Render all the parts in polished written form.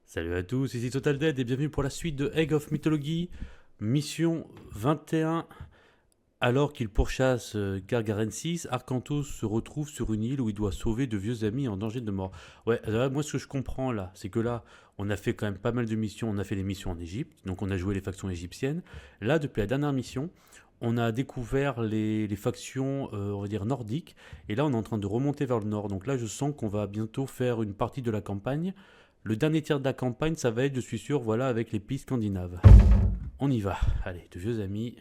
Salut à tous, ici Total Dead et bienvenue pour la suite de Egg of Mythology, mission 21. Alors qu'il pourchasse Gargarensis, Arcantos se retrouve sur une île où il doit sauver de vieux amis en danger de mort. Ouais, alors moi ce que je comprends là, c'est que là, on a fait quand même pas mal de missions, on a fait les missions en Égypte, donc on a joué les factions égyptiennes. Là, depuis la dernière mission, on a découvert les factions, on va dire, nordiques, et là on est en train de remonter vers le nord. Donc là, je sens qu'on va bientôt faire une partie de la campagne. Le dernier tiers de la campagne, ça va être, je suis sûr, voilà, avec les pays scandinaves. On y va. Allez, de vieux amis.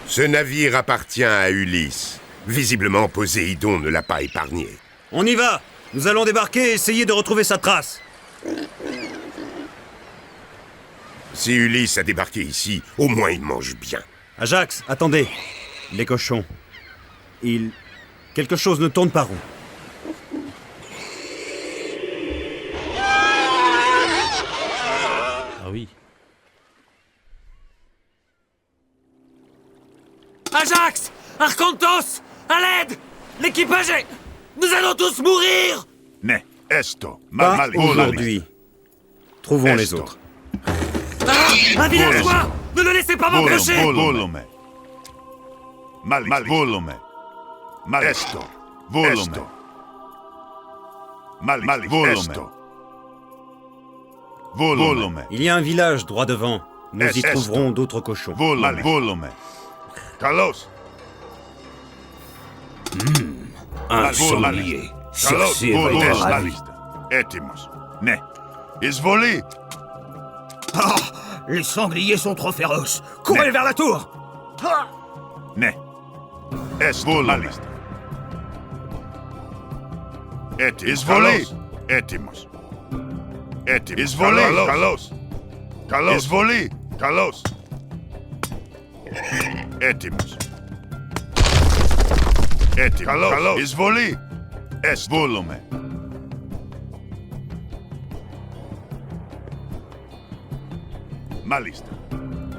Ce navire appartient à Ulysse. Visiblement, Poséidon ne l'a pas épargné. On y va! Nous allons débarquer et essayer de retrouver sa trace. Si Ulysse a débarqué ici, au moins il mange bien. Ajax, attendez. Les cochons. Quelque chose ne tourne pas rond. Ah oui. Ajax! Arcantos! À l'aide! L'équipage est... Nous allons tous mourir! Ne, esto, Pas aujourd'hui. Trouvons les autres. Ah, un villageois! Ne le laissez pas m'approcher! Volume. Volume. Esto. Volume. Volume. Il y a un village droit devant. Nous y trouverons d'autres cochons. Volume. Carlos. Un sanglier. Circé va être ravi. Etimos. Ne. Isvoli. Ah, les sangliers sont trop féroces. Courez vers la tour. Ne. Est volume. Isvoli. Etimos. Isvoli. Carlos. Isvoli. Carlos. Etimos. Carlos. Isvoli. Est volume. Malista.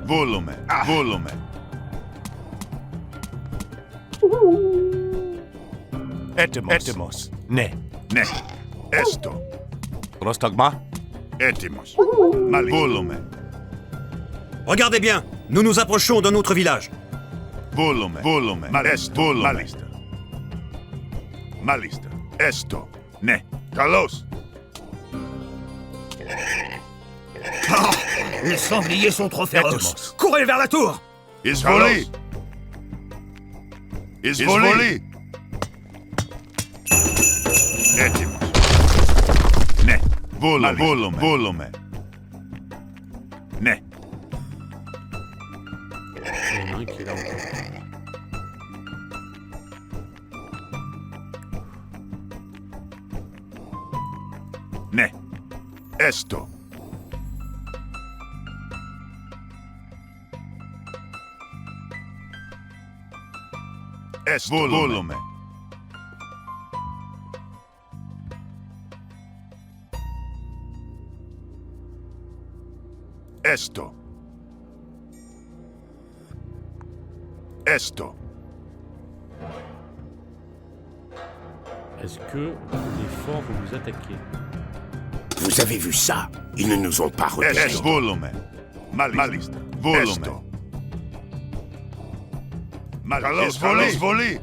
Volume. Volume. Etemos. Ne. Ne. Esto. Prostagma. Etimos. Volume. Regardez bien, nous nous approchons d'un autre village. Volume. Volume. Est volume. Malista. Malista. Esto. Ne. Carlos. Ah, les sangliers sont trop féroces. Courez vers la tour. Isvoli. Isvoli. Etimos. Ne. Volume. Volume. Volume. Ne. Il y en a un qui est là encore. Ne. Esto. Esto. Volume. Esto. Esto. Est-ce que les forts vont nous attaquer? Vous avez vu ça? Ils ne nous ont pas repérés. Est volume. Malista. Volume. Isvoli.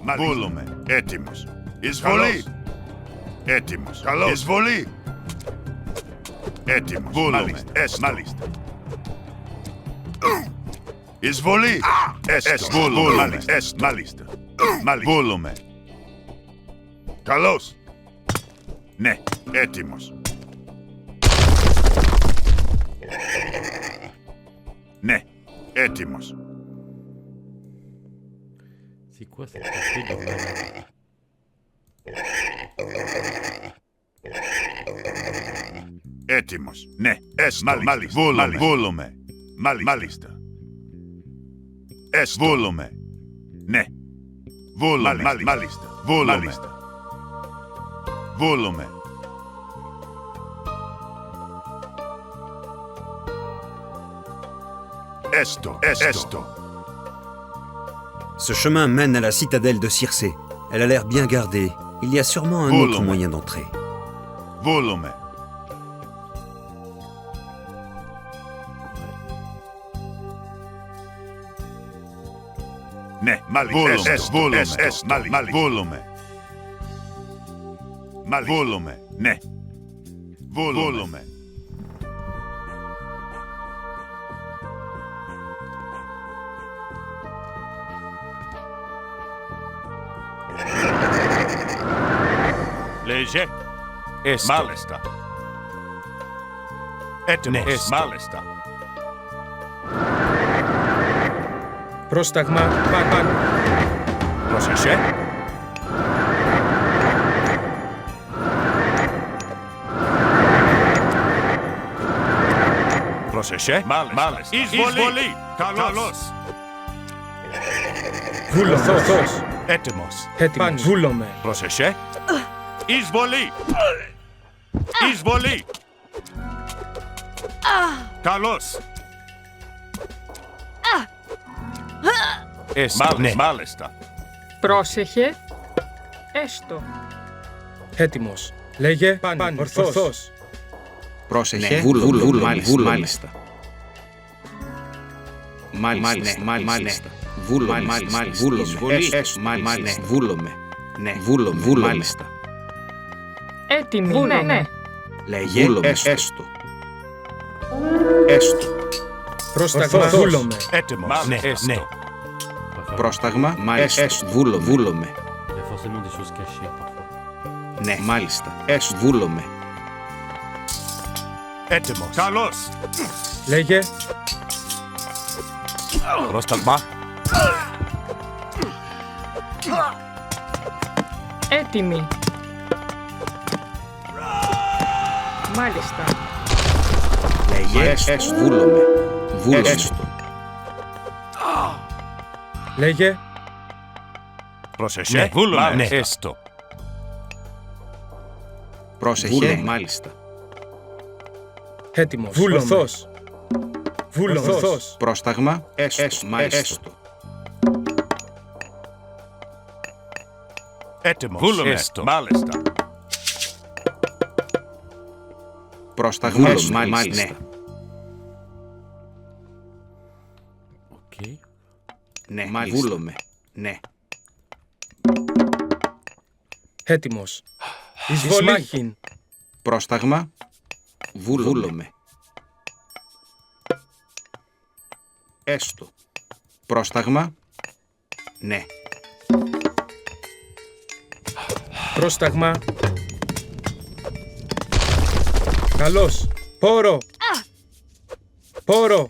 Volume. Etimos. Isvoli. Etimos. Isvoli. Etimos. Volume. Malista. Isvoli. Est volume. Est malista. Volume. Carlos. Ναι, έτοιμος. Ναι, έτοιμος. C'est quoi cette café de malade? Έτοιμος. Ναι, μάλιστα. Βούλουμε. Μάλιστα. Βούλουμε. Ναι. Βούλουμε. Μάλιστα. Βούλουμε. Βούλουμε. Έστω. Ce chemin mène à la citadelle de Circé. Elle a l'air bien gardée. Il y a sûrement un autre moyen d'entrer. Βούλουμε. Ναι, μάλιστα. Βούλουμε. Βούλουμε. Ναι. Βούλουμε. Λέγε. Μάλιστα. Έτοιμος. Μάλιστα. Πρόσταγμα πάνω. Πρόσεχε. Πρόσεχε. Μάλιστα. Εισβολή. Καλώς. Βούλωμος. Έτοιμος. Βούλωμε. Πρόσεχε. Εισβολή. Εισβολή. Καλώς. Μάλιστα. Πρόσεχε. Έστω. Έτοιμος. Λέγε πάνω. Ορθός. Πρόσεχε. Μάλιστα. Μάλιστα. Βούλουμε. Μάλιστα. Έτοιμη. Ναι. Λέγε. Έστω. Πρόσταγμα. Βούλωμε. Έτοιμος. Ναι. Πρόσταγμα. Βούλουμε. Il y a forcément des choses cachées parfois. Ναι, μάλιστα. Βούλουμε. Έτοιμος. Καλώς. Λέγε. Πρόσταγμα. Έτοιμη. Μάλιστα. Λέγε. Βούλουμε. Έστω. Λέγε. Πρόσεχε. Βούλουμε. Έστω. Πρόσεχε. Μάλιστα. Έτοιμος. Ορθός. Ορθός. Πρόσταγμα. Έστω. Έτοιμος. Βούλουμε. Μάλιστα. Πρόσταγμα. Μάλιστα. Ok. Ναι, βούλουμε. Ναι. Έτοιμος. Εισβολή. Πρόσταγμα. Βούλουμε. Έστω. Πρόσταγμα. Ναι. Πρόσταγμα. Καλώς. Πόρο. Πόρο.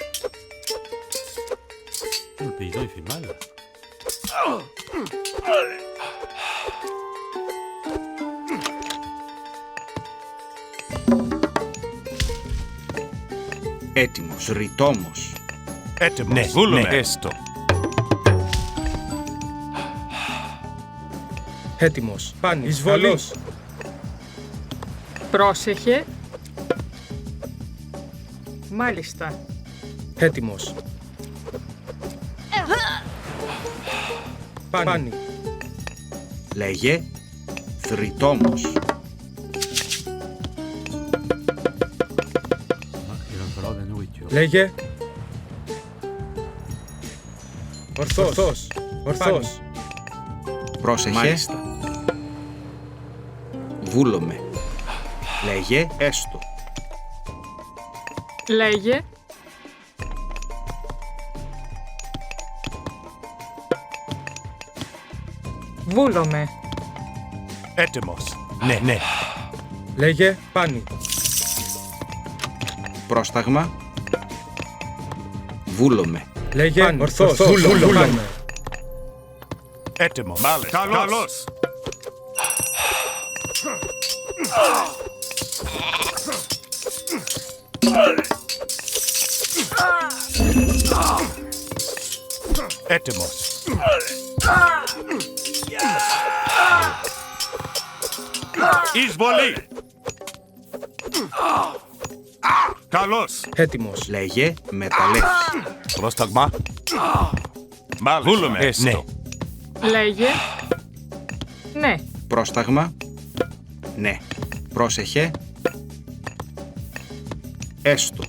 Le paysan il fait mal. Έτοιμος. Ρητόμος. Έτοιμος. Ναι. Βούλουμε. Έστω. Έτοιμος. Πάνι. Εισβολή. Πρόσεχε. Μάλιστα. Έτοιμος. Πάνι. Λέγε. Θρητόμος. Il va me falloir de la nourriture. Λέγε. Ορθός. Ορθός. Πρόσεχε. Μάλιστα. Βούλουμε. Λέγε. Έστω. Λέγε. Βούλομαι. Έτοιμος. Ναι. Λέγε πάνι. Πρόσταγμα. Βούλομαι. Λέγε Πάνι. ορθώς. Ορθώς. Βούλομαι. Έτοιμος. Μάλιστα. Καλώς. Έτοιμος. Εισβολή. Καλώς. Έτοιμος. Λέγε μεταλλεύσει. Πρόσταγμα. Μάλιστα. Βούλουμε. Έστω. Λέγε. Ναι. Πρόσταγμα. Ναι. Πρόσεχε. Έστω.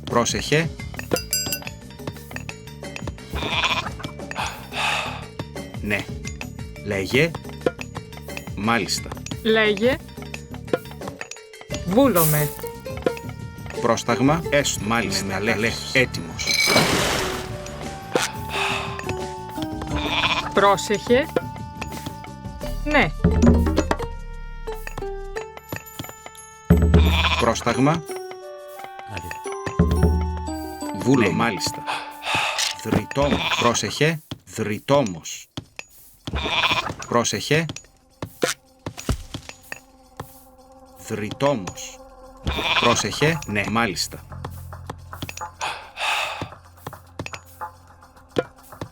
Πρόσεχε. Ναι. Λέγε. Μάλιστα. Λέγε. Βούλομαι. Πρόσταγμα. Έστω. Μάλιστα. Λέγε. Έτοιμος. Πρόσεχε. Ναι. Πρόσταγμα. Allez. Βούλο. Μάλιστα. Δρυτόμος. Πρόσεχε. Δρυτόμος. Πρόσεχε. Δρυτόμος. Πρόσεχε. Ναι, μάλιστα.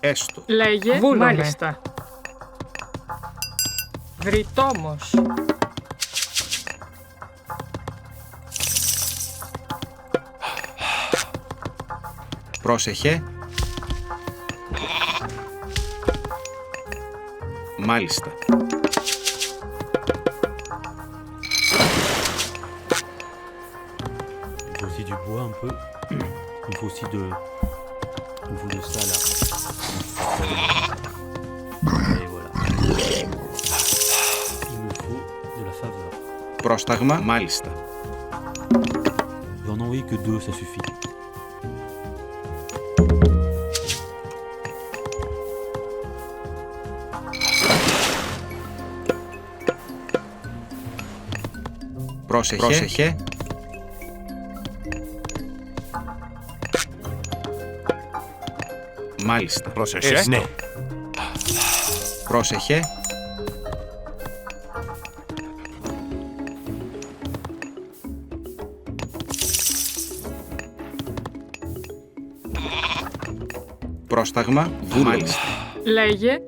Έστω. Λέγε. Βούλομαι. Μάλιστα. Βρυτόμος. Πρόσεχε. Μάλιστα. Il faut aussi du bois un peu. Il faut aussi de. Il faut de ça là. Et voilà. Il me faut de la faveur. Πρόσταγμα. Μάλιστα. Je vais en envoyer que 2, ça suffit. Πρόσεχε. Πρόσεχε. Μάλιστα. Πρόσεχε. Ναι. Πρόσεχε. Πρόσταγμα. Μάλιστα. Λέγε.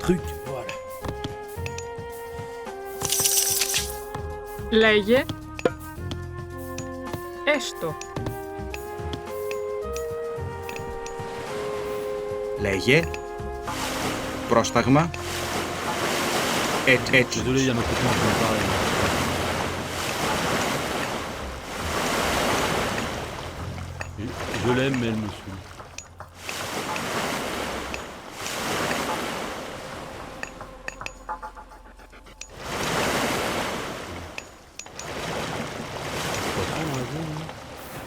Truc, voilà. Λέγε. Έστω. Λέγε. Πρόσταγμα. Έτσι. Désolé, il y a ma copine qui me parle. Je l'aime, mais elle me saoule.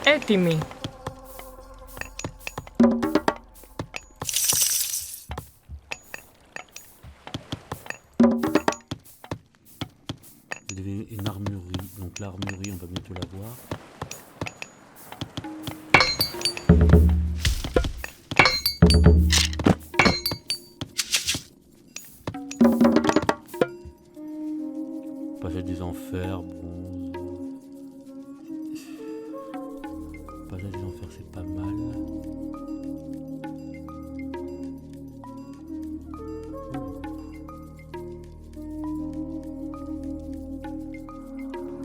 Έτοιμη. Vous avez une armurerie. Donc l'armurerie, on va bientôt la voir. Passage des enfers, bronze. Passage des enfers, c'est pas mal.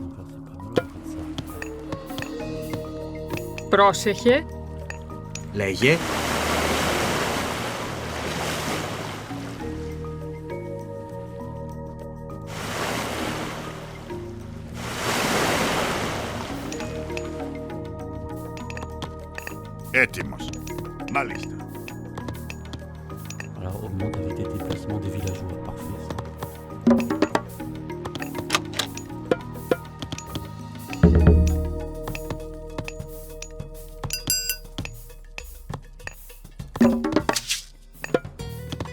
Enfer, c'est Πρόσεχε. Λέγε. Έτοιμος. Μάλιστα. Alors, augmente la vitesse de déplacement des villageois. Parfait. Ça.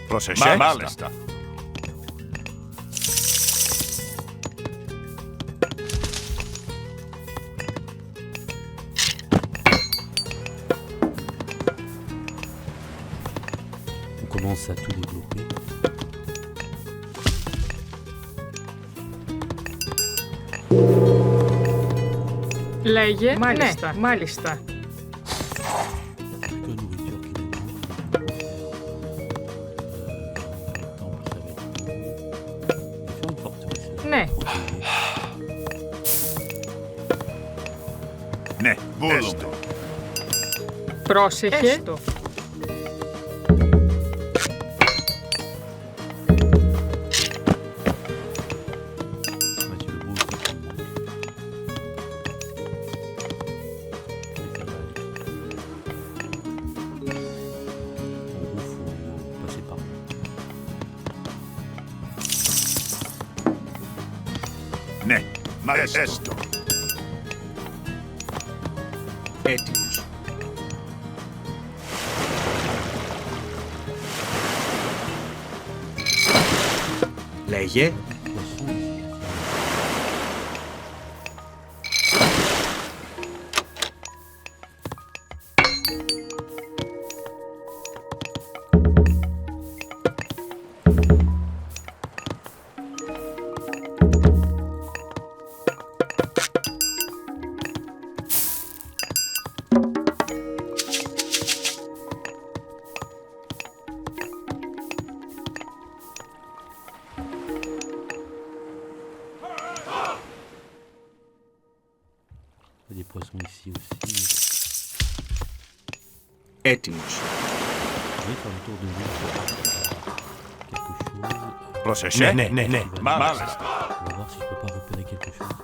Πρόσεχε. Μάλιστα. On commence à tout développer. Λέγε. Μάλιστα. Ναι, μάλιστα. Plutôt nourriture qui nous manque. Temple, ça va être tout. Et faire une forteresse. Ναι. Protéger. Ναι. Έστω. Πρόσεχε. Έστω. Mathieu Lebeau aussi qui nous manque. Et ça va aller. En gros, faut passer par là. Ναι. Μάλιστα. Έστω. Έτοιμος. Λέγε. Poisson, il y a des poissons ici aussi. Έτοιμος. Je vais faire le tour de l'île pour voir s'il y a quelque chose. Πρόσεχε. Ναι. Mάλιστα. Μάλιστα. On va voir si je peux pas repérer quelque chose.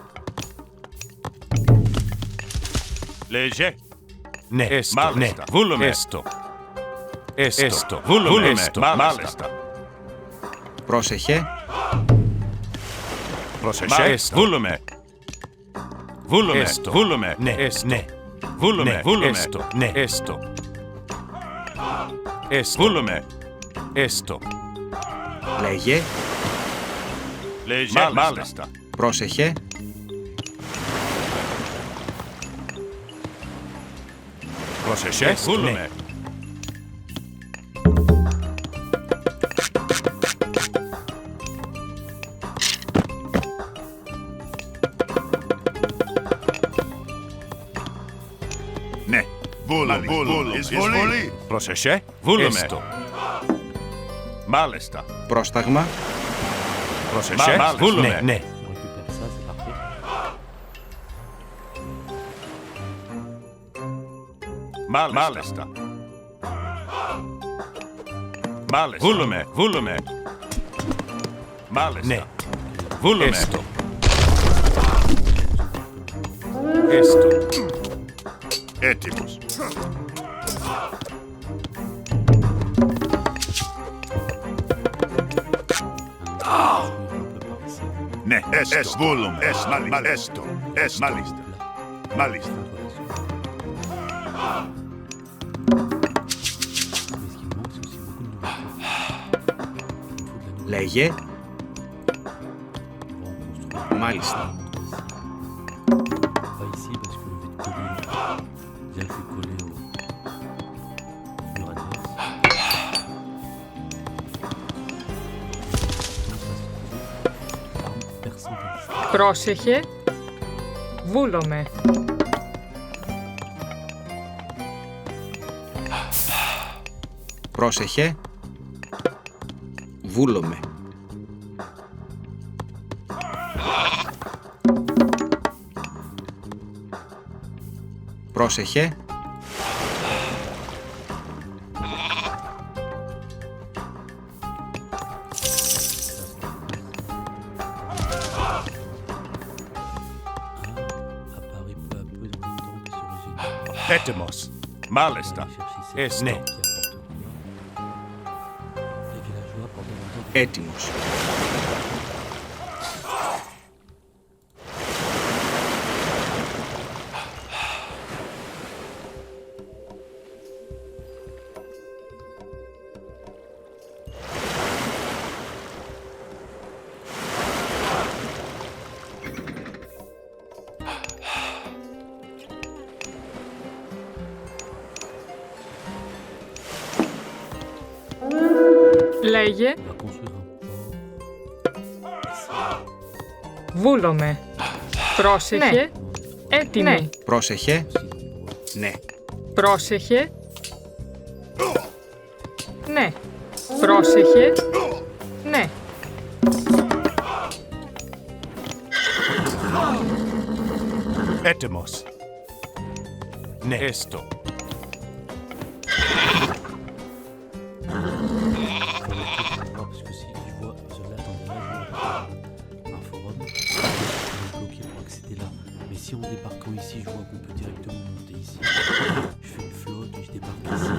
Λέγε. Ναι. Έστω. Μάλιστα. Βούλουμε. Έστω. Έστω. Βούλουμε. Έστω. Μάλιστα. Πρόσεχε. Πρόσεχε. Έστω. Βούλουμε. Βούλουμε. Έστω. Βούλουμε. Ναι. Ναι. Βούλουμε. Βούλουμε. Έστω. Ναι. Έστω. Έστω. Βούλουμε. Έστω. Λέγε. Λέγε. Μάλιστα. Πρόσεχε. Πρόσεχε. Βούλουμε. Ναι. Βούλουμε. Εισβολή. Πρόσεχε. Βούλουμε. Έστω. Μάλιστα. Πρόσταγμα. Πρόσεχε. Βούλουμε. Ναι. On récupère ça, c'est parfait. Μάλιστα. Μάλιστα. Βούλουμε. Βούλουμε. Μάλιστα. Ναι. Βούλουμε. Έστω. Έστω. Έτοιμος. Ναι. Έστω. Βούλουμε. Έστω. Μάλιστα. Μάλιστα. Λέγε. Μάλιστα. Pas ici parce que le fait de coller bien fait coller au mur adverse. Personne n'a dit ça. Πρόσεχε. Βούλομαι. Πρόσεχε. Βούλομαι. Πρόσεχε. Έτοιμος. Μάλιστα. Ναι. Έτοιμος. Λέγε, On va construire un port. βούλομαι. Πρόσεχε, έτοιμη. Πρόσεχε. Aussi des bois. Ναι. Πρόσεχε. Ναι. Πρόσεχε. Ναι. Έτοιμος. Ναι. Έστω. Parce que si tu vois cela dans un forum, on est bloqué pour accéder là. Mais si en débarquant ici, je vois qu'on peut directement monter ici, je fais une flotte et je débarque ici.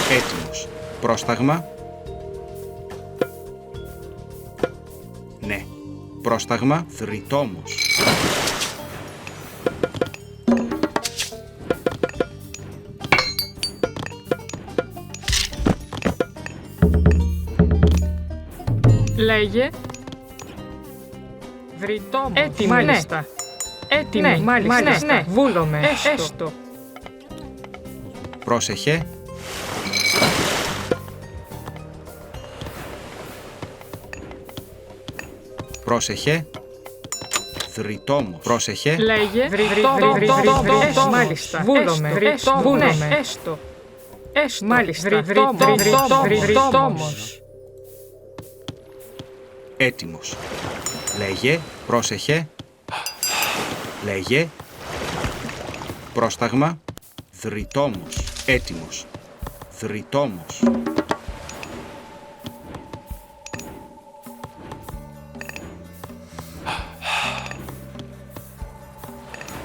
Έτοιμος. Πρόσταγμα. Ναι. Πρόσταγμα. Θρητόμος. Λέγε. Βρυτόμος. Έτοιμη. Μάλιστα. Έτοιμη. Ναι. Μάλιστα. Ναι. Βούλομαι. Έστω. Πρόσεχε. Πρόσεχε. Θρητόμος. Πρόσεχε. Λέγε. Βρυτόμος. Μάλιστα. Βούλομαι. Βούλομαι. Έστω. Έστω. Μάλιστα. Βρυτόμος. Έτοιμος. Λέγε. Πρόσεχε. Λέγε. Πρόσταγμα. Θρητόμος. Έτοιμος. Θρητόμος.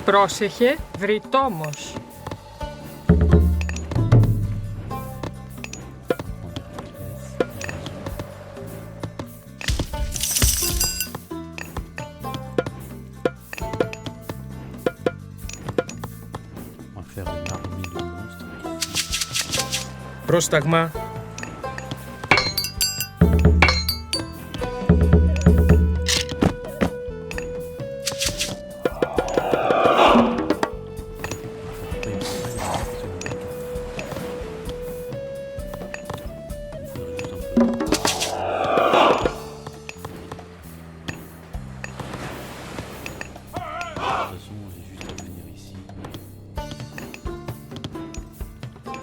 Πρόσεχε. Βρυτόμος. On va faire une armée de monstres. Πρόσταγμα.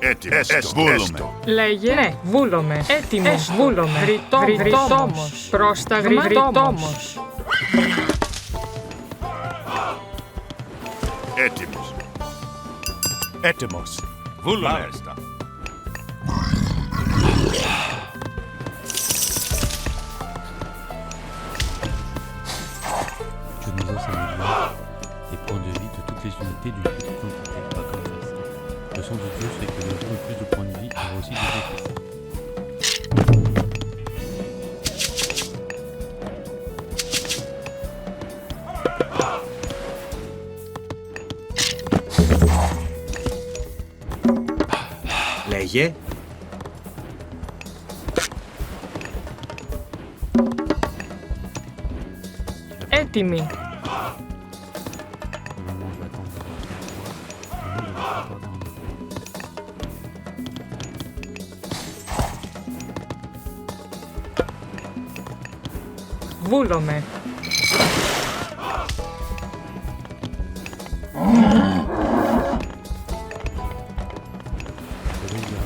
Έτοιμος. Βούλουμε. Λέγε. Ναι. Βούλομαι. Έτοιμος. Βούλομαι. Βρυτόμος. Πρόσταγμα. Βρυτόμος. Έτοιμος. Έτοιμος. Βούλουμε. Μάλιστα. Je nous améliore les points de vie de toutes les unités du jeu de quantité, pas comme ça. Le sens du jeu, c'est que les gens ont plus de points de vie, mais aussi des défaites. Λέγε. Έτοιμοι. Normalement, je vais attendre. Βούλομαι.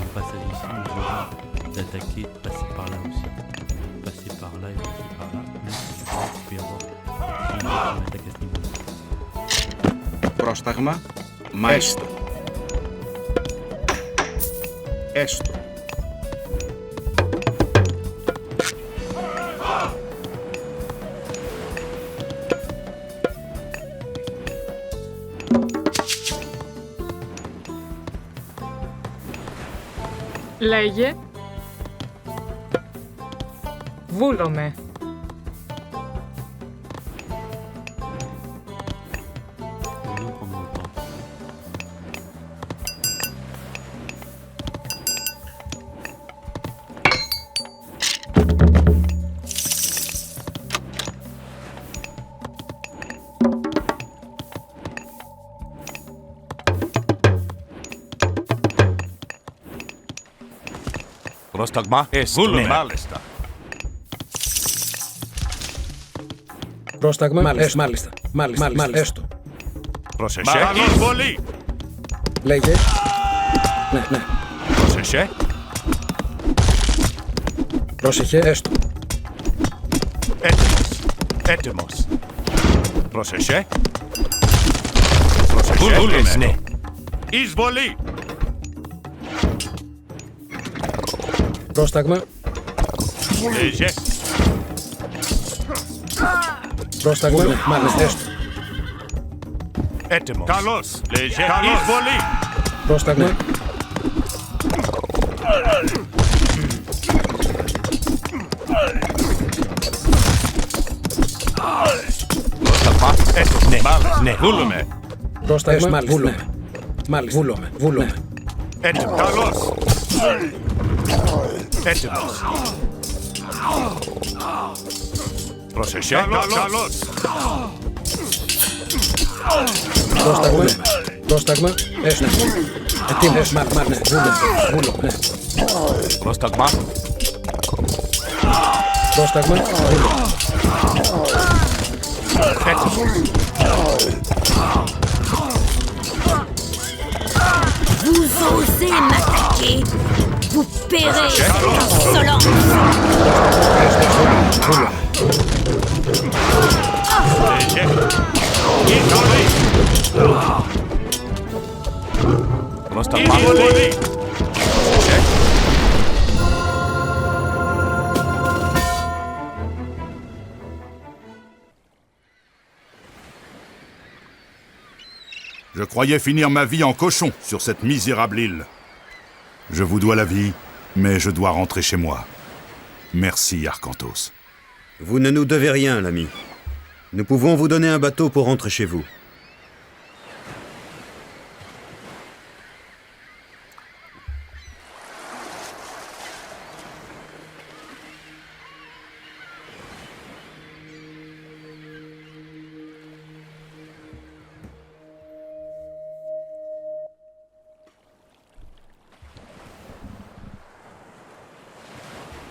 Un passage ici, mais je vais d'attaquer, de passer par là aussi. Passer par là et passer par là. Même si je crois qu'il peut y avoir une attaque à ce niveau. Πρόσταγμα. Μάλιστα. Έστω. Λέγε. Βούλομαι. Et nous, prenons le temps. Πρόσταγμα. Βούλουμε. Μάλιστα. Πρόσταγμα. Μάλιστα. Μάλιστα. Έστω. Πρόσεχε. Εισβολή. Λέγε. Ναι. Πρόσεχε. Πρόσεχε. Έστω. Έτοιμος. Πρόσεχε. Βούλουμε. Ναι. Εισβολή. Πρόσταγμα. Λέγε. Πρόσταγμα. Μάλιστα. Έστω. Έτοιμος. Καλώς. Λέγε. Εισβολή. Πρόσταγμα. Πρόσταγμα. Ναι. Ναι. Βούλουμε. Πρόσταγμα. Μάλιστα. Βούλομαι. Έτοιμος. Καλώς. Έτοιμος. Πρόσεχε. Καλώς. Πρόσταγμα. Έστω. Ετοίμος. Μάλιστα. Βούλομαι. Πρόσταγμα. Πρόσταγμα. Vous osez m'attaquer? Vous paierez cette insolence! Πρόσταγμα. Je croyais finir ma vie en cochon sur cette misérable île. Je vous dois la vie, mais je dois rentrer chez moi. Merci, Arcantos. Vous ne nous devez rien, l'ami. Nous pouvons vous donner un bateau pour rentrer chez vous.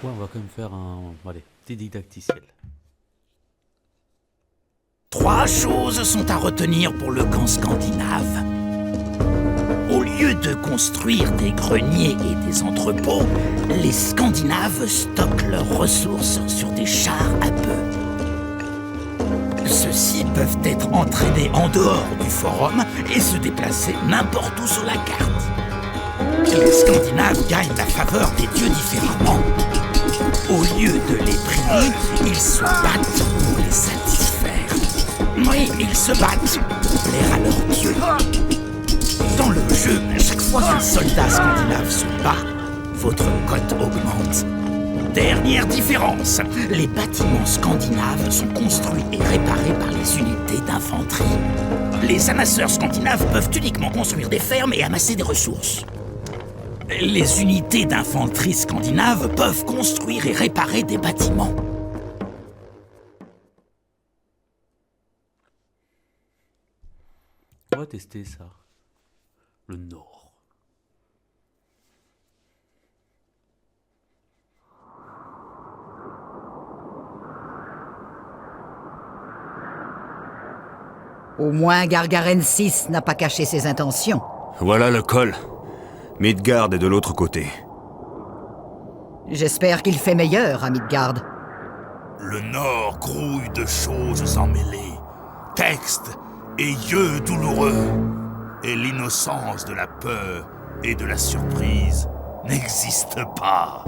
Ouais, on va quand même faire un petit didacticiel. 3 choses sont à retenir pour le camp scandinave. Au lieu de construire des greniers et des entrepôts, les Scandinaves stockent leurs ressources sur des chars à bœufs. Ceux-ci peuvent être entraînés en dehors du forum et se déplacer n'importe où sur la carte. Les Scandinaves gagnent la faveur des dieux différemment. Au lieu de les prier, ils se battent pour les satisfaire. Oui, ils se battent pour plaire à leurs dieux. Dans le jeu, chaque fois qu'un soldat scandinave se bat, votre cote augmente. Dernière différence, les bâtiments scandinaves sont construits et réparés par les unités d'infanterie. Les amasseurs scandinaves peuvent uniquement construire des fermes et amasser des ressources. Les unités d'infanterie scandinaves peuvent construire et réparer des bâtiments. On va tester ça. Le Nord. Au moins, Gargarensis n'a pas caché ses intentions. Voilà le col. Midgard est de l'autre côté. J'espère qu'il fait meilleur à Midgard. Le Nord grouille de choses emmêlées, textes et yeux douloureux. Et l'innocence de la peur et de la surprise n'existe pas.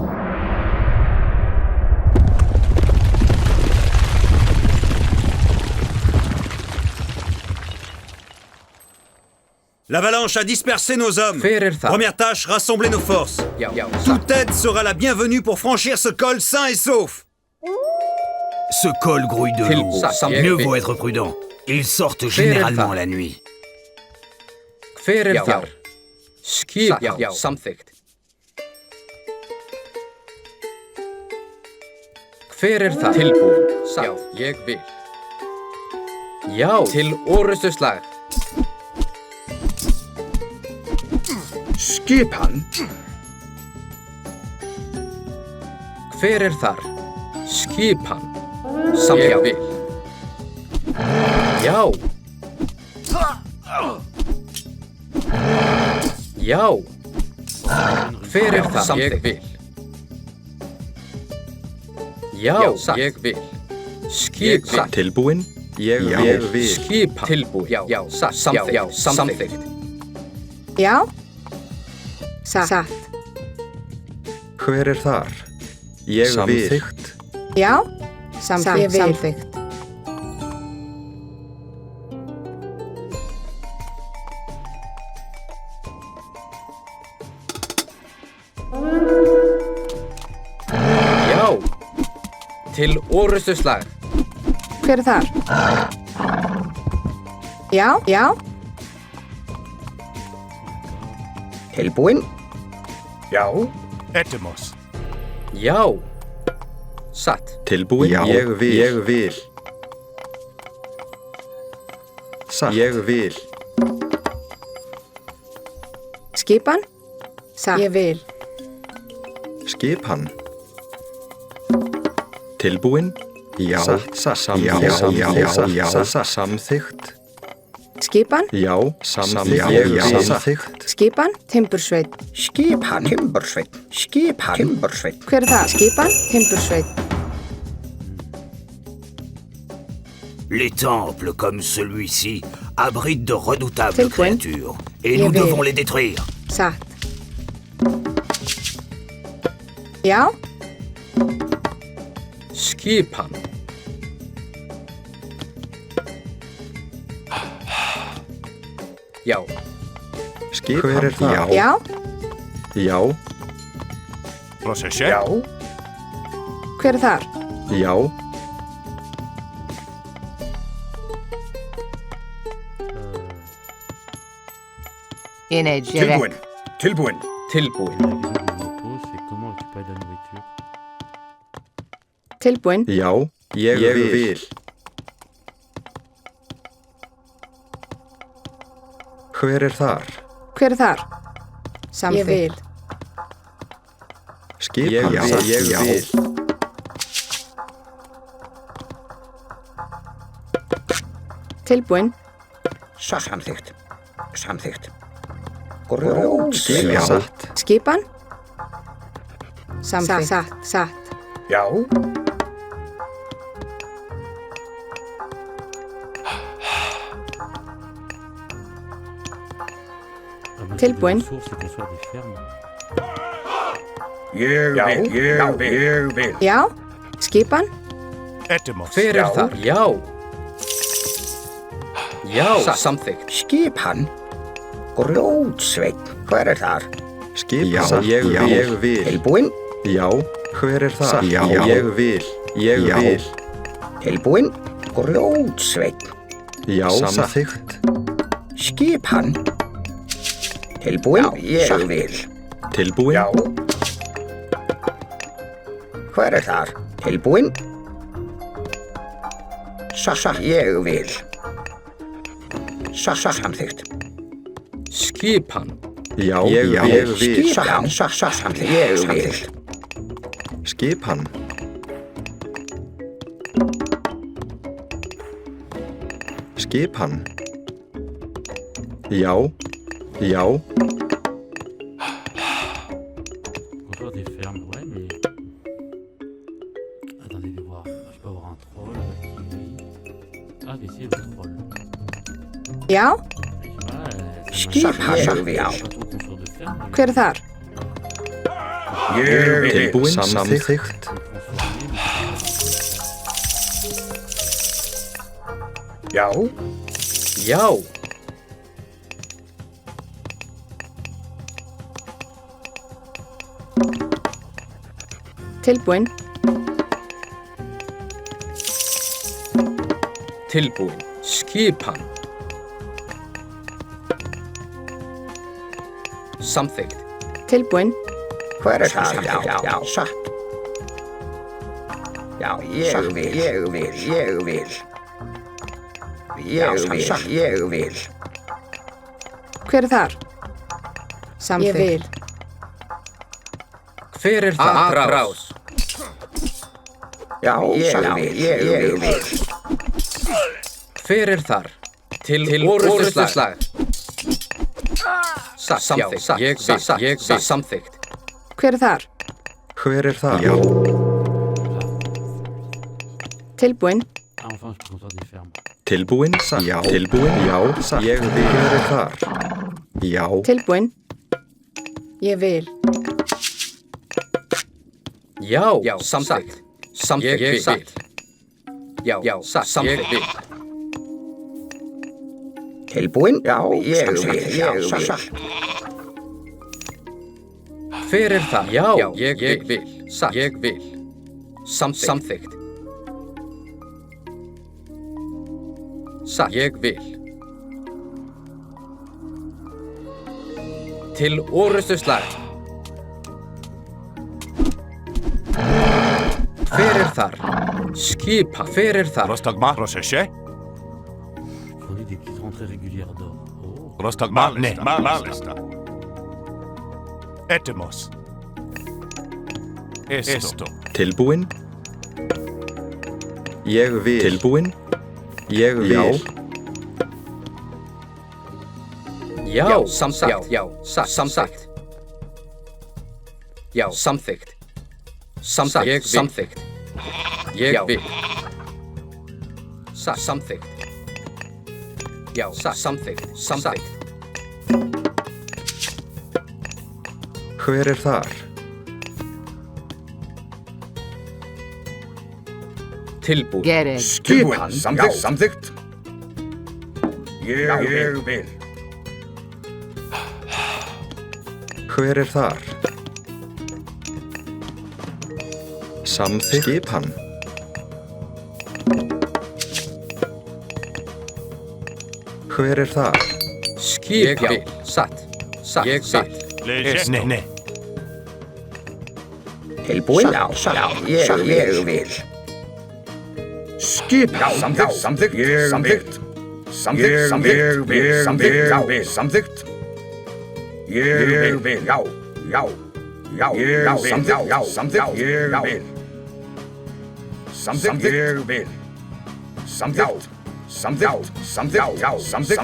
L'avalanche a dispersé nos hommes. Première tâche, rassembler nos forces. Toute aide sera la bienvenue pour franchir ce col sain et sauf. Ce col grouille de loups. Mieux vaut être prudent. Ils sortent généralement la nuit. Samþykkt. Hver það? Tilbúin. Já, ég vil. Já, til orrustuslag. Skipan. Hver þar? Skipan. Ég vil. Já. Já. Hver það? Ég vil. Já, ég vil. Skipan. Tilbúin. Ég vil. Skipan. Tilbúin. Já, samþykkt. Já. Satt. Hver þar? Ég vil. Samþykkt. Já. Samþykkt. Já. Til orrustuslag. Hver þar? Já. Tilbúin. Já. Etemos. Já. Satt. Tilbúin. Já. Ég vil. Satt. Ég vil. Skipan? Satt. Ég vil. Skipan. Tilbúin. Já. Samþykkt. Skipan? Já. Samþykkt. Skipan? Timbursveit. Skipan. Hver það? Skipan? Timbursveit. Les temples comme celui-ci abritent de redoutables Tilbúin. créatures, et nous devons les détruire. Satt. Já. Skipan. Já. Skipan. Hver það? Já. Já. Procesje. Já. Hver þar? Já. Tilbúin. Tilbúin. C'est comment récupérer de la nourriture. Tilbúin. Já. Ég vil. Hver þar? Hver þar? Samþykkt. Ég vil. Skipan. Ég vil. Tilbúin. Samþykkt. Satt. Skipan? Samþykkt. Satt. Já. Tilbúin. Ég vil. Já. Skipan? Etemos. Hver það? Já. Já. Samþykkt. Skipan. Grjótsveit. Hver þar? Skipan. Ég vil. Tilbúin. Já. Hver það? Já. Ég vil. Ég vil. Tilbúin. Grjótsveit. Já. Samþykkt. Skipan. Tilbúin. Ég vil. Tilbúin? Já. Hver þar? Tilbúin? Ég vil. Samþykkt. Skipan. Já, ég vil. Samþykkt. Ég vil. Skipan. Skipan. Já. Encore des fermes, ouais, mais... Attendez de voir. Je peux avoir un troll, kiwi... Ah, ici, le troll. Já. Hver þar? Tilbúin, samþykkt. Já. Tilbúin. Tilbúin. Skipan. Samþykkt. Tilbúin. Hver þar? Já. Já, ég vil. Ég vil. Hver þar? Samþykkt. Ég vil. Hver það? Atrás. Já, ég vil. Hver þar? Til orrustuslag. Samþykkt. Ég vil. Samþykkt. Hver þar? Hver það? Já. Tilbúin. Enfin, je peux construire des fermes. Tilbúin? Já. Tilbúin? Já. Ég vil. Hver þar? Já. Tilbúin. Ég vil. Já. Samþykkt. Ég vil. Já. Samþykkt. Tilbúin? Já, ég vil. Hver það? Já, ég vil. Ég vil. Samþykkt. Ég vil. Til orrustuslag. Hver þar? Skipa. Hver þar? Rostagma. Roséché. Fournit des petites rentrées régulières d'or. Oh. Rostagma. Malesta. Etemos. Esto. Tilbúin? Ég vil. Tilbúin? Ég vil. Já. Samþykkt. Já. Samþykkt. Já. Samþykkt. Samþykkt. Ég vil. Samþykkt. Já. Samþykkt. Hver þar? Tilbúin. Skipan. Samþykkt. Ég vil. Hver þar? Samþykkt. Skipan. Hver þar? Skip. Ég vil. Ég vil. Nei. Tilbúin? Já, ég vil. Skipan. Samþykkt. Samþykkt. Ég vil. Samþykkt. Ég vil. Já. Samþykkt. Ég vil. Samþykkt. Ég vil.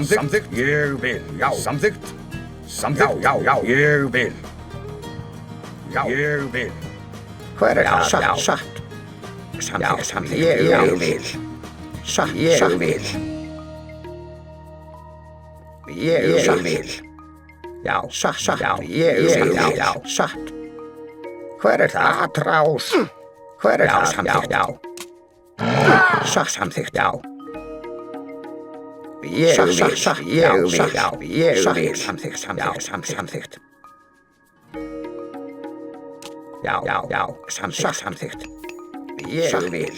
Samþykkt. Ég vil. Já. Samþykkt. Já. Ég vil. Ég vil. Hver það? Satt. Samþykkt. Ég vil. Ég vil. Ég vil. Já, satt. Ég vil. Já, satt. Hver það? Atrás. Hver það? Samþykkt. Já. Samþykkt. Já. Ég vil. Já. Ég vil. Samþykkt. Já. Samþykkt. Ég vil.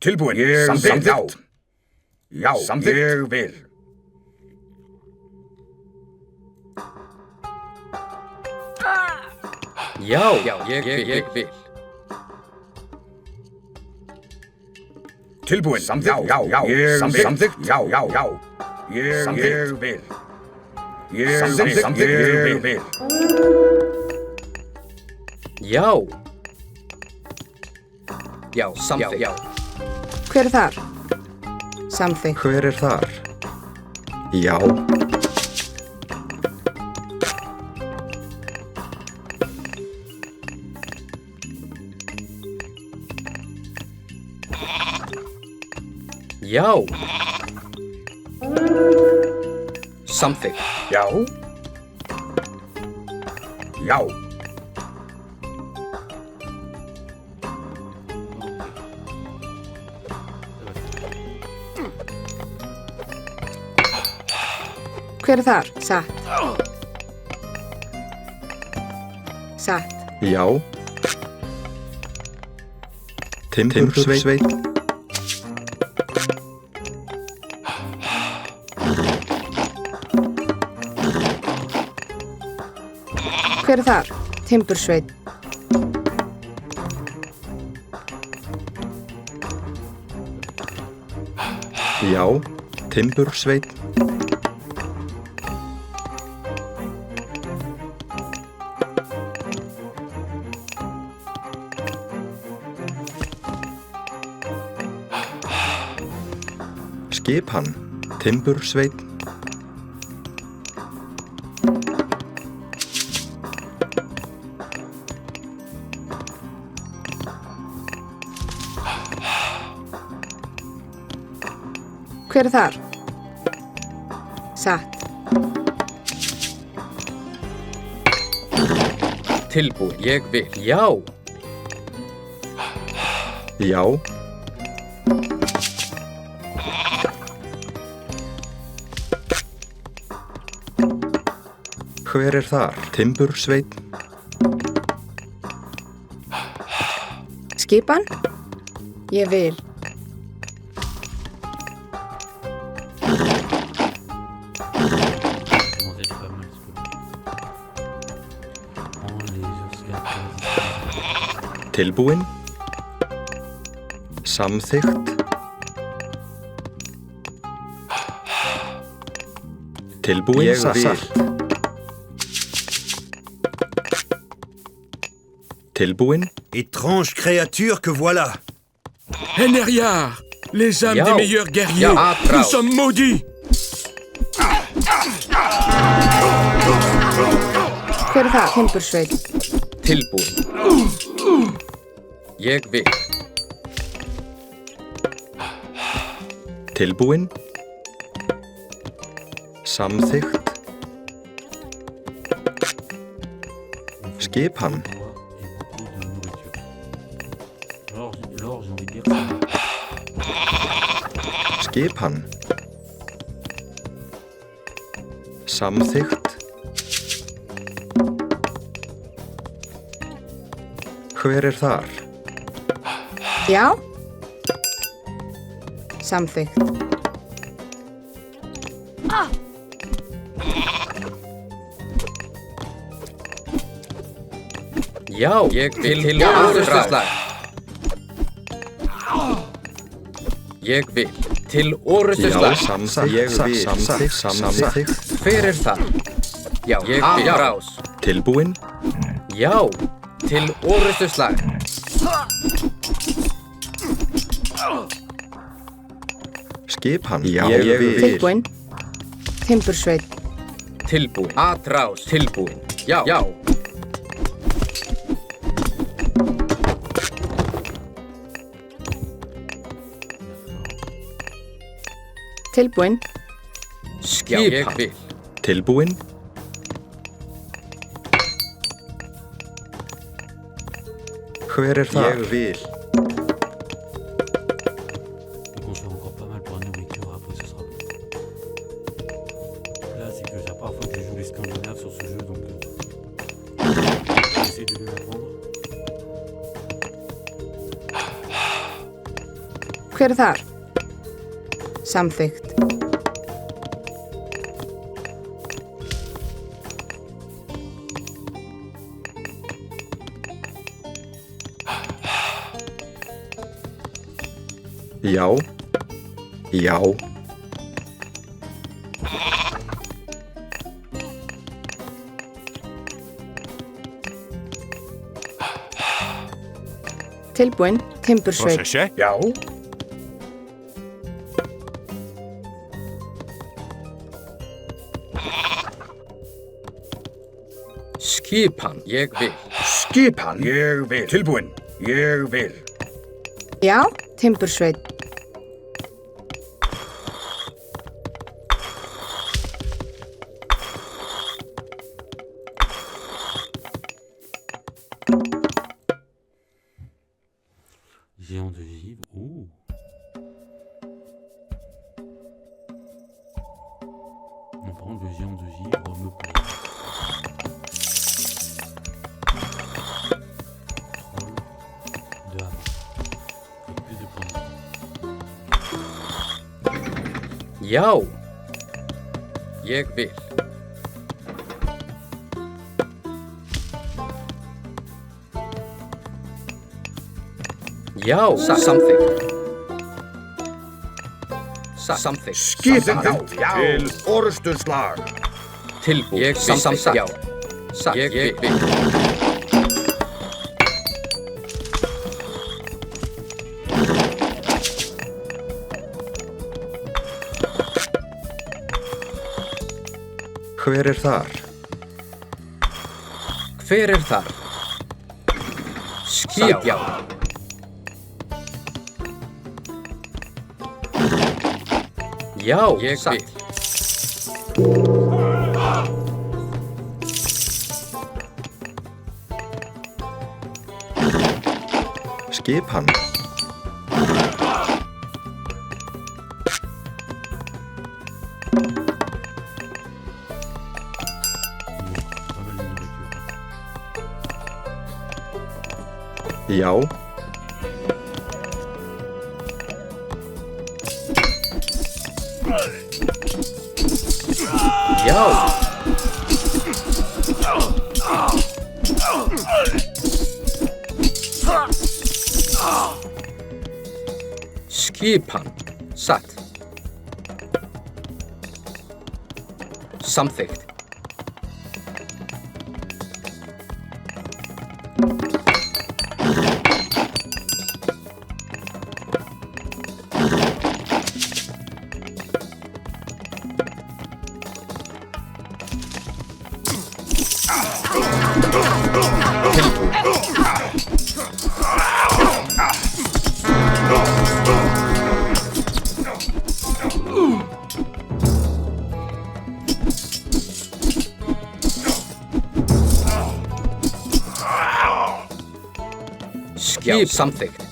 Tilbúin. Samþykkt. Já, ég vil. Já, ég vil. Tilbúin. Samþykkt. Já. Samþykkt. Já. Ég vil. Samþykkt. Ég vil. Já. Já, samþykkt. Já. Hver er þar? Samþykkt. Hver er þar? Já. Já. Samþykkt. Já. Já. Hver er þar? Satt. Satt. Já. Timbursveit. Hver er þar? Timbursveit. Já. Timbursveit. Skipan. Timbursveit. Hver er þar? Satt. Tilbúin. Ég vil. Já. Já. Hver er þar? Timbursveit. Skipan? Ég vil. Tilbúin. Samþykkt. Tilbúin. Ég vil. Tilbúin. Étrange créature que voilà. Heneriard, les âmes des meilleurs guerriers, nous sommes maudits. Hver er það? Timbursveit. Tilbúin. Ég vil. Tilbúin. Samþykkt. Skipan. Skipan. Samþykkt. Hver er þar? Já. Samþykkt. Já, ég vil til orrustuslag. Ég vil til orrustuslag. Já, samþykkt. Hver er það? Já, ég vil rás. Tilbúin. Já, til orrustuslag. Skipan. Já, ég vil. Tilbúin. Timbursveit. Tilbúin. Atrás. Tilbúin. Já. Já. Tilbúin. Skipan. Já, ég vil. Tilbúin. Hver er þar? Ég vil. Hver er þar? Samþykkt. Já. Já. Tilbúin. Timbursveit. Proszę się? Já. Skipan, ég vil. Skipan. Ég vil. Tilbúin. Ég vil. Já. Timbursveit. Géant de givre. Ouh. On prend le géant de givre me plaît. Troll de hammer. Avec plus de points de vie. Já. Ég vil. Já. Samþykkt. Samþykkt. Skipan. Já. Til orustuslag. Tilbúin. Ég vil. Samþykkt. Já. Ég vil. Hver þar? Hver þar? Skip. Já. Já, ég vil. Skipan. Já. Já. Skipan. Satt. Samþykkt. Skip. Samþykkt.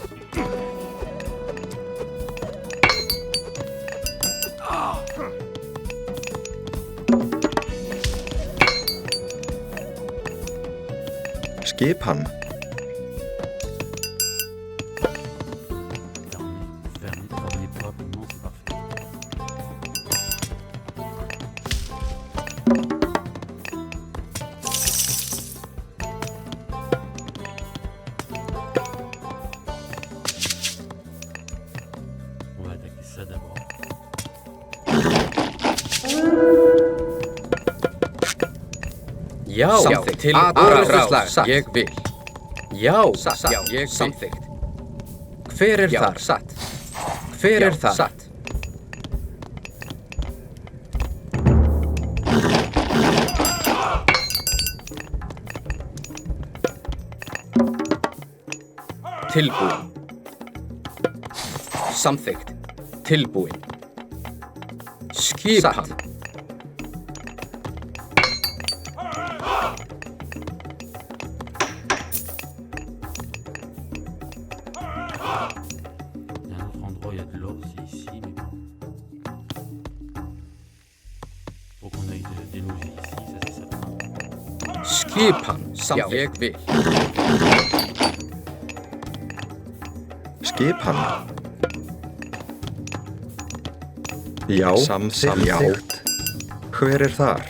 Skipan. Já, samþykkt. Til orustuslag. Ég vil. Já, ég samþykkt. Hver þar? Satt. Hver þar? Satt. Tilbúin. Samþykkt. Tilbúin. Skipan. Skipan. Já, ég vil. Skipan. Já, samþykkt. Hver þar?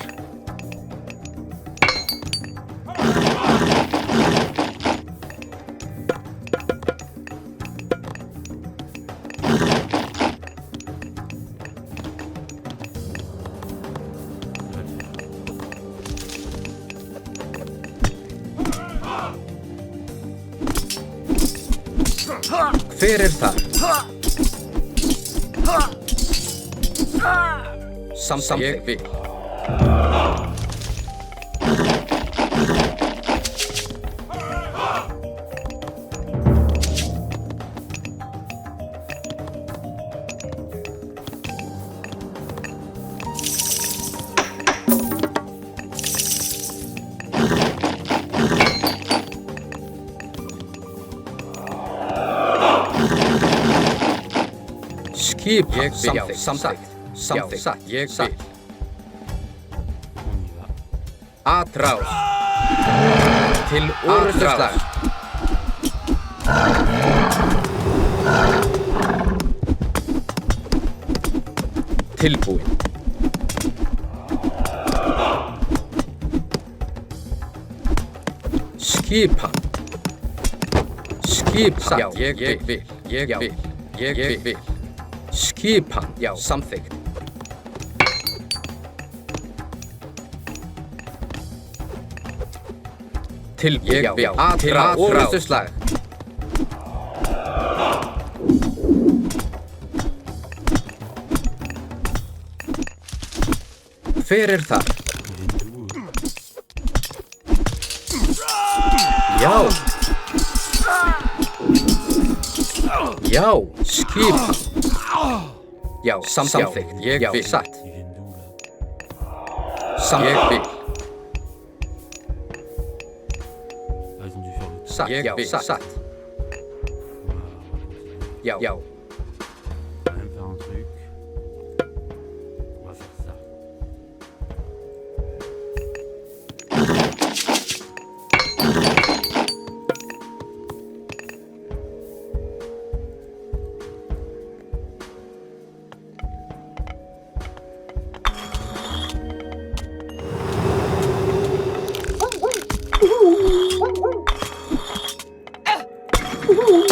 Hver þar? Samþykkt. Ég vil. Skip. Ég vil. Samþykkt. Ég vil. Atrás. Til orrustuslag. Tilbúin. Skipan. Skipan. Já, ég vil. Ég vil. Skipan. Já, samþykkt. Tilbúin. Já, til orrustuslag. Hver þar? Já. Já, skipan. Já, samþykkt. Ég vil. Satt. Ég vil. Satt. Ég vil. Satt. Já.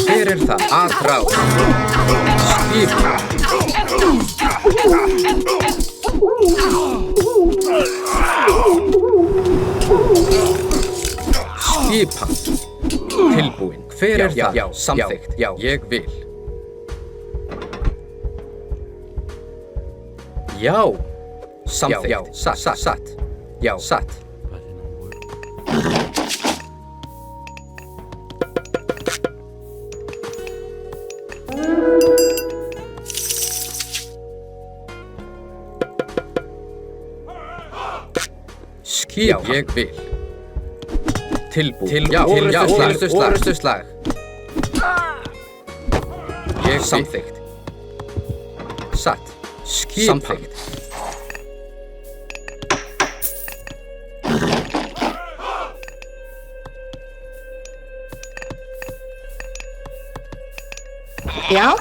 Hver það? Atrás. Skipan. Skipan. Tilbúin. Hver það? Já, samþykkt. Já, ég vil. Já. Samþykkt. Já, satt. Já, satt. Já, ég vil. Tilbúin. Já, orrustuslag. Ég samþykkt. Satt. Samþykkt. Já.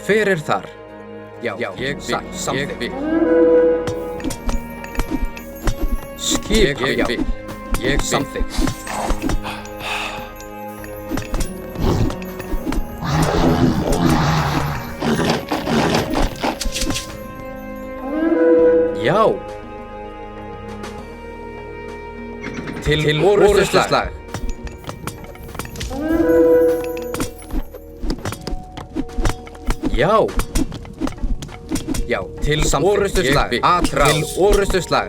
Hver þar? Já, ég vil. Samþykkt. Skip. Ég vil. Ég samþykkt. Já. Til orrustuslag. Já. Já, til orrustuslag. Atrás. Til orrustuslag.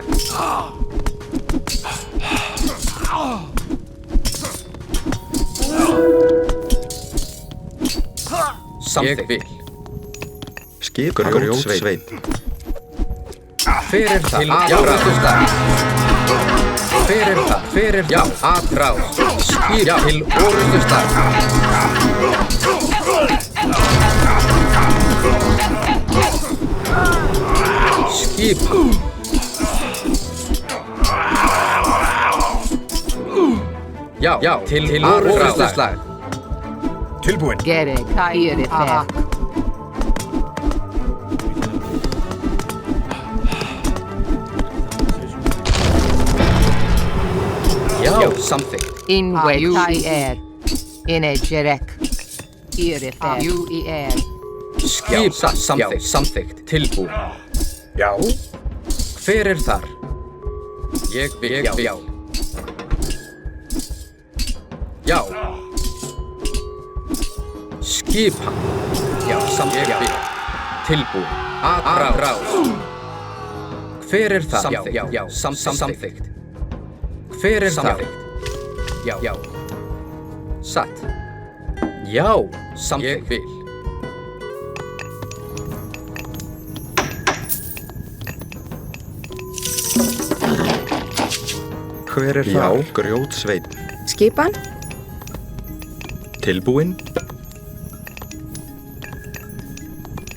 Samþykkt. Ég vil. Grjótsveit. Hver það? Til orrustuslag. Hver það? Hver er það? Atrás. Skip til orrustuslag. Skipan. Já, til orrustuslag. Tilbúin. Gerek, hér er það. Já, samþykkt. Innveit, hér. Inne, Gerek. Hér er það. Jú, hér. Skipa, samþykkt. Tilbúin. Já. Hver er þar? Ég vil. Já. Já. Skipan. Já, samþykkt. Tilbúin. Atrás. Hver er það? Já, samþykkt. Hver er það? Já. Satt. Já, samþykkt. Ég vil. Hver er það? Já, grjótsveinn. Skipan? Tilbúin.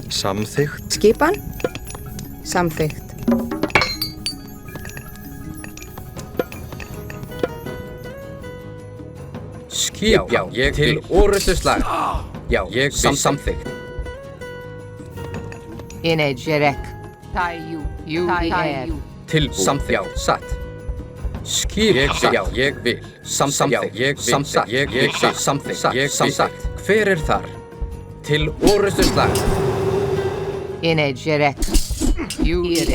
Samþykkt. Skipan? Samþykkt. Skip, já, ég til orrustuslag. Já, ég samþykkt. Inne, Gerek. Jú, hér. Tilbúin. Samþykkt. Já, satt. Skip, já, ég vil. Samþykkt. Ég samþykkt. Hver er þar? Til orrustuslag. Inne, Gerek. Jú, hér.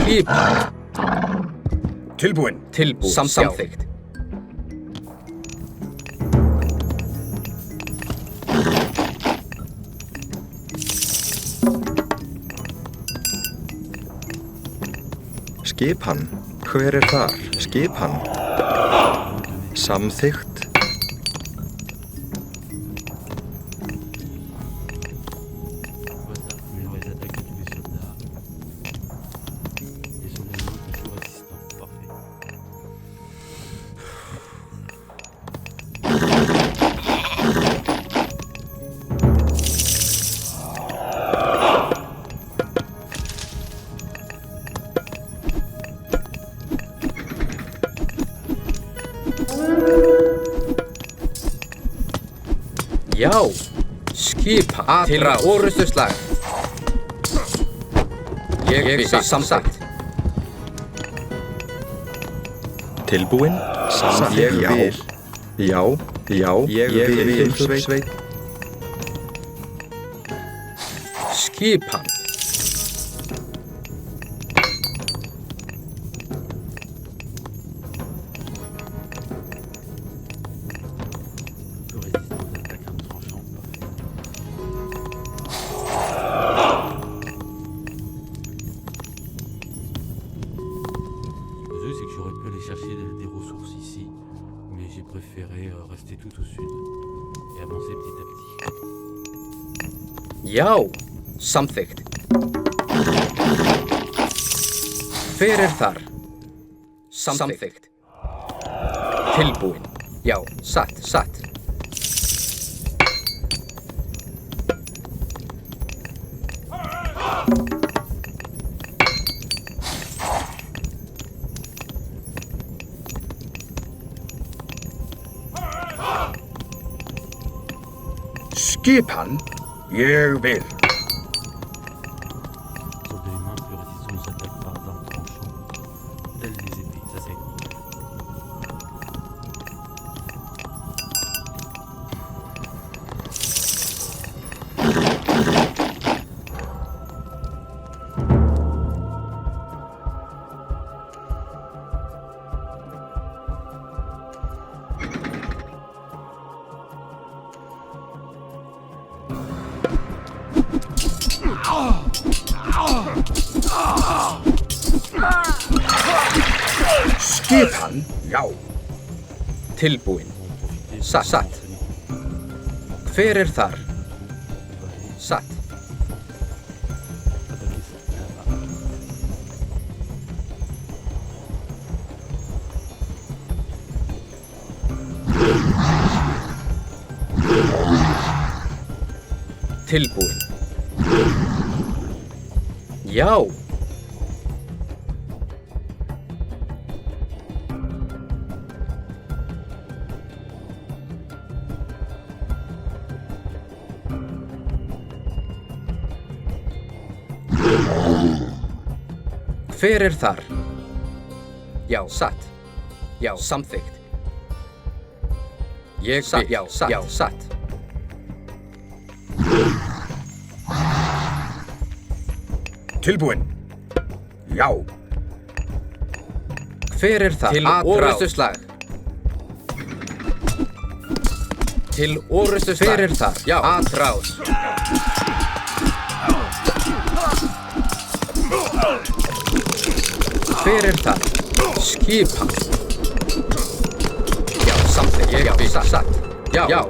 Skip. Tilbúin. Samþykkt. Skipan. Hver er þar? Skipan. Samþykkt. Já, skipa til orrustuslag. Ég vil samþykkt. Tilbúin. Samþykkt. Já. Ég vil sveit. Skipan. Já, samþykkt. Hver er þar? Samþykkt. Tilbúin. Já, satt. Skipan. Ég vil. Skipan, já. Tilbúin. Satt. Hver er þar? satt. Tilbúin. Já. Hver þar? Já, satt. Já, samþykkt. Ég satt. Já, satt. Já, satt. Tilbúin. Já. Hver þar? Til orrustuslag. Til orrustuslag. Hver þar? Já, atrás. Hver þar? Skipan. Já, samþykkt. Ég satt. Já. Já.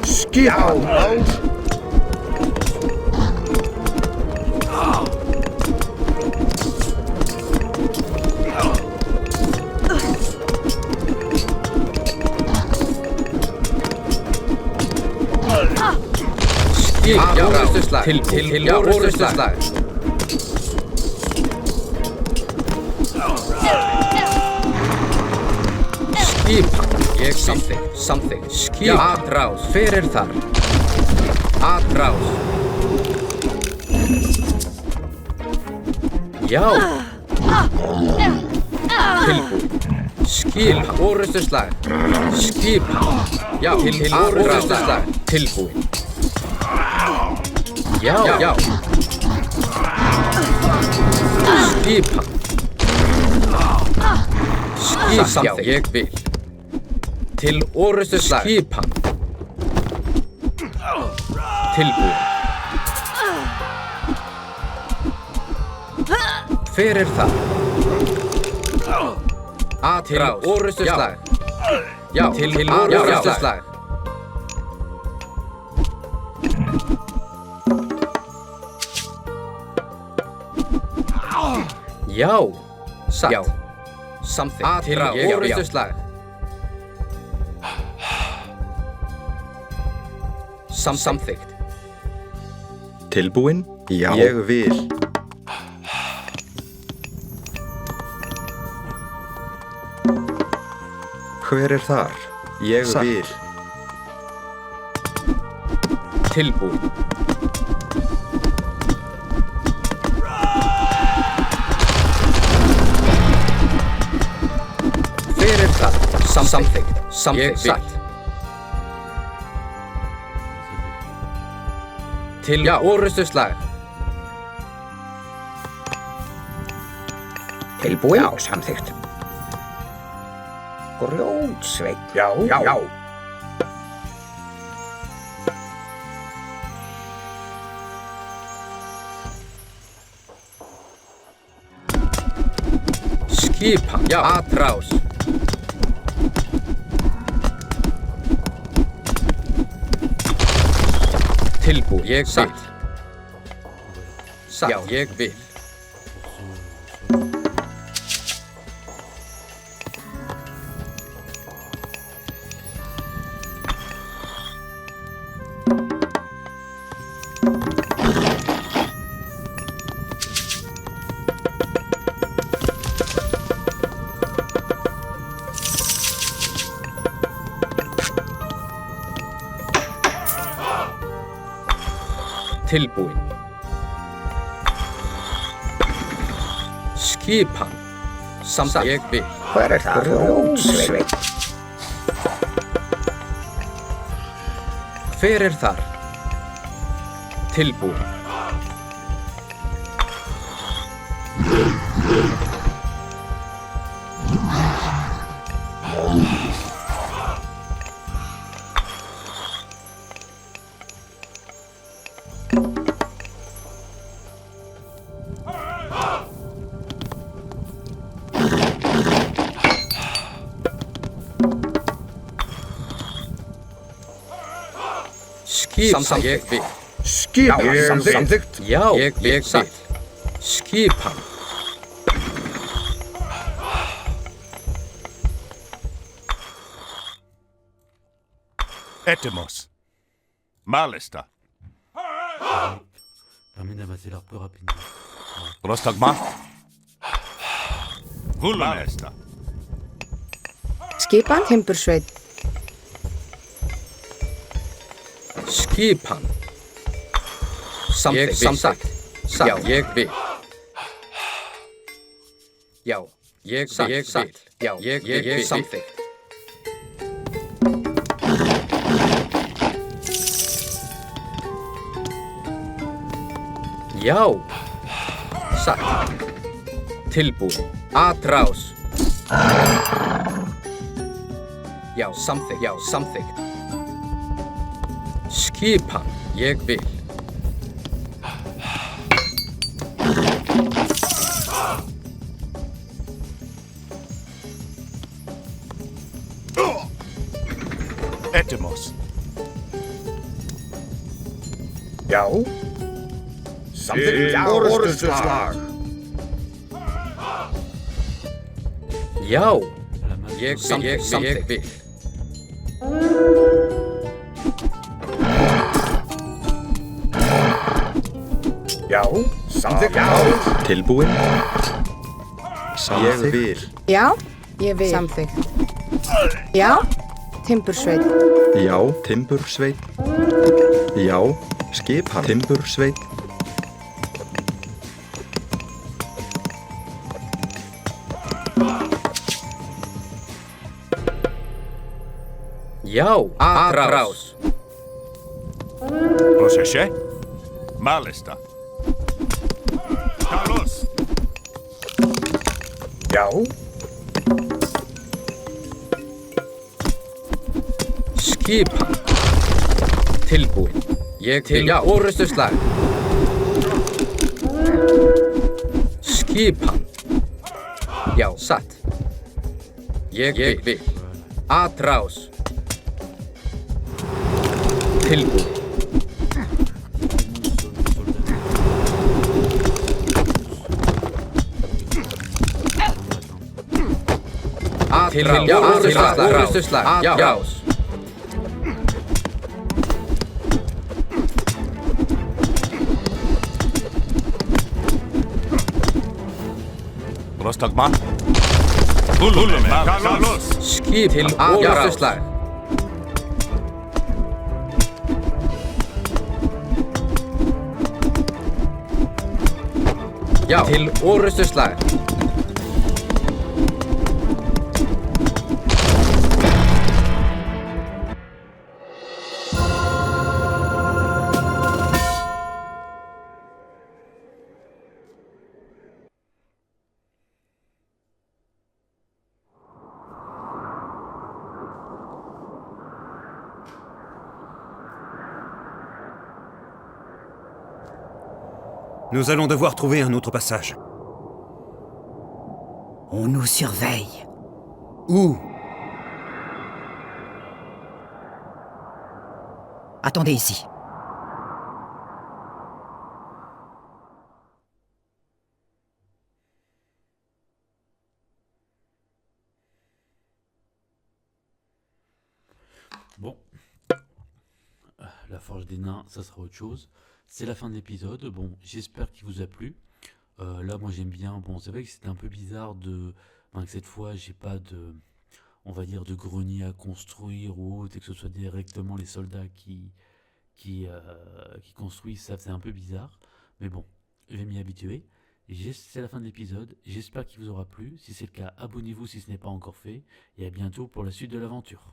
Skipan. Já, orrustuslag. Til orrustuslag. Skipan. Ég samþykkt. Skipan. Atrás. Hver þar? Atrás. Já. Tilbúin. Skipan. Orrustuslag. Skipan. Já, til orrustuslag. Tilbúin. Já. Skipan. Já, ég vil. Til orrustuslag. Skipan. Tilbúin. Hver þar? Atrás. Til orrustuslag. Já, til orrustuslag. Já, satt. Já, samþykkt. Til orrustuslag. Samþykkt. Tilbúin? Já. Ég vil. Hver þar? Ég vil. Tilbúin. Samþykkt. Satt. Til orrustuslag. Tilbúin. Já, samþykkt. Grjótsveit. Já. Skipan. Já, atrás. Tilbúin. Ég vil. Satt. Já, ég vil. Tilbúin. Skipan. Samt ég vil. Hver það? Grjótsveit. Hver þar? Tilbúin. Skipan, ég vil. Skipan, samþykkt. Já, ég vil. Skipan. Etemos. Malista. Permet d'amasser leur peu rapidement. Rostogma. Vulmesta. Skipan, timbursveit. Skipan. Samþykkt. Já, ég vil. Já, ég vil. Já, ég vil. Samþykkt. Já. Satt. Tilbúin. Atrás. Já, samþykkt. Já, samþykkt. Skipan. Ég vil. Etemos. Já. Samþykkt. Orrustuslag. Já. Ég vil. Já. Samþykkt. Tilbúin. Ég vil. Já, ég vil. Samþykkt. Já, timbursveit. Já, timbursveit. Já, skipan. Timbursveit. Já, atrás. Proseše. Malista. Carlos. Já. Skipan. Tilbúin. Ég til. Já, orrustuslag. Skipan. Já, satt. Ég vil. Atrás. Tilbúin. Atrás. Orrustuslag. Atrás. Rostogma. Vulme. Carlos. Skip til orrustuslag. Já, til orrustuslag. Nous allons devoir trouver un autre passage. On nous surveille. Où? Attendez ici. Bon. La Forge des Nains, ça sera autre chose. C'est la fin de l'épisode. Bon, j'espère qu'il vous a plu. Là, moi, j'aime bien. Bon, c'est vrai que c'était un peu bizarre que cette fois, j'ai pas de, on va dire, de grenier à construire ou autre, et que ce soit directement les soldats qui construisent. Ça, c'est un peu bizarre. Mais bon, je vais m'y habituer. C'est la fin de l'épisode. J'espère qu'il vous aura plu. Si c'est le cas, abonnez-vous si ce n'est pas encore fait. Et à bientôt pour la suite de l'aventure.